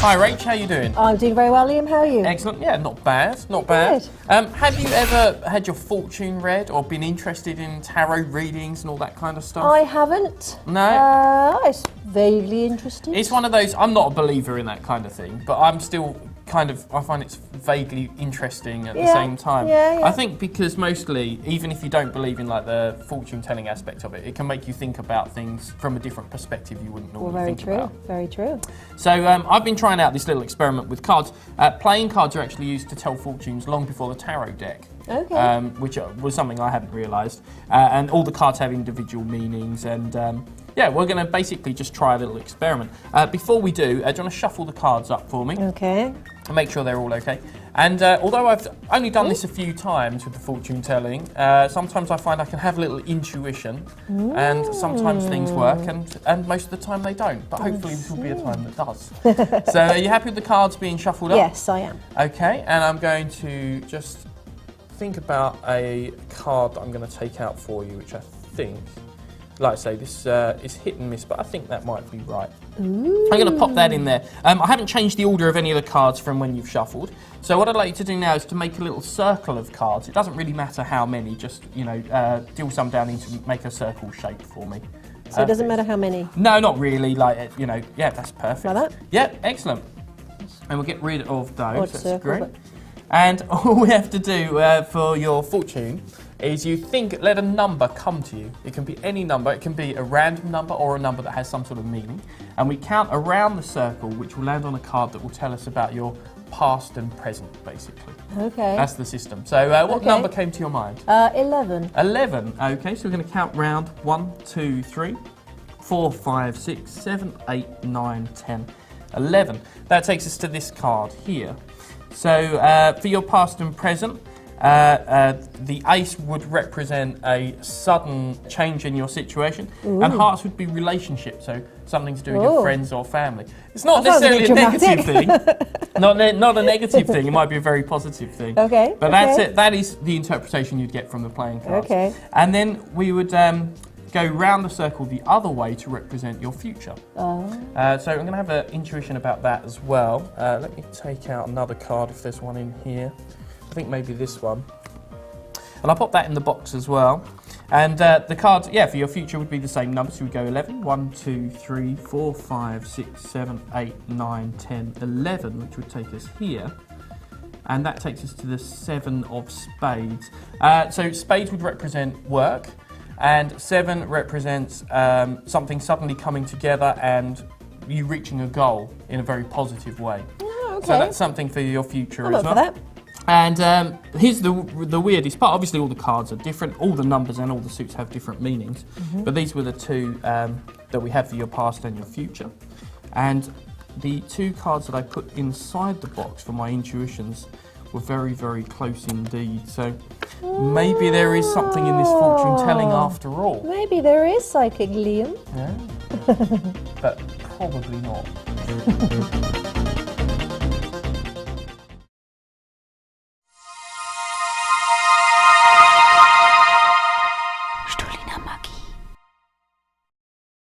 Hi Rach, how you doing? I'm doing very well, Liam. How are you? Excellent. Yeah, not bad, not bad. Have you ever had your fortune read or been interested in tarot readings and all that kind of stuff? I haven't. No? It's vaguely interesting. It's one of those, I'm not a believer in that kind of thing, but I'm still I find it's vaguely interesting at the same time. Yeah. I think because mostly, even if you don't believe in like the fortune telling aspect of it, it can make you think about things from a different perspective you wouldn't normally think about. Very true. So I've been trying out this little experiment with cards. Playing cards are actually used to tell fortunes long before the tarot deck. Okay. Which was something I hadn't realised. And all the cards have individual meanings and yeah, we're going to basically just try a little experiment. Before we do, do you want to shuffle the cards up for me? Okay. And make sure they're all okay. And although I've only done this a few times with the fortune telling, sometimes I find I can have a little intuition and sometimes things work and most of the time they don't. But hopefully this will be a time that does. So are you happy with the cards being shuffled up? Yes, I am. Okay, and I'm going to just think about a card that I'm going to take out for you, which I think, like I say, this is hit and miss, but I think that might be right. Ooh. I'm going to pop that in there. I haven't changed the order of any of the cards from when you've shuffled. So what I'd like you to do now is to make a little circle of cards. It doesn't really matter how many, just, you know, deal some down into make a circle shape for me. So it doesn't matter how many? No, not really. Like, you know, yeah, that's perfect. Like that? Yeah, excellent. And we'll get rid of those. That's circle, great. And all we have to do for your fortune is you let a number come to you. It can be any number. It can be a random number or a number that has some sort of meaning. And we count around the circle, which will land on a card that will tell us about your past and present, basically. Okay. That's the system. So what number came to your mind? 11. 11. Okay, so we're going to count round 1, 2, 3, 4, 5, 6, 7, 8, 9, 10, 11. That takes us to this card here. So for your past and present, the ace would represent a sudden change in your situation, and hearts would be relationships, so something to do with your friends or family. It's not necessarily a negative thing, not a negative thing, it might be a very positive thing. Okay. But that's it, that is the interpretation you'd get from the playing cards. Okay. And then we would go round the circle the other way to represent your future. So I'm going to have an intuition about that as well. Let me take out another card if there's one in here. I think maybe this one. And I'll pop that in the box as well. And the cards, yeah, for your future would be the same numbers. So we go 11, 1, 2, 3, 4, 5, 6, 7, 8, 9, 10, 11, which would take us here. And that takes us to the 7 of spades. So spades would represent work. And 7 represents something suddenly coming together and you reaching a goal in a very positive way. Oh, okay. So that's something for your future I'm as well. up for that. And here's the weirdest part. Obviously, all the cards are different. All the numbers and all the suits have different meanings. But these were the two that we had for your past and your future. And the 2 cards that I put inside the box for my intuitions were very, very close indeed. So maybe there is something in this fortune telling after all. Maybe there is psychic, Liam. Yeah. But probably not.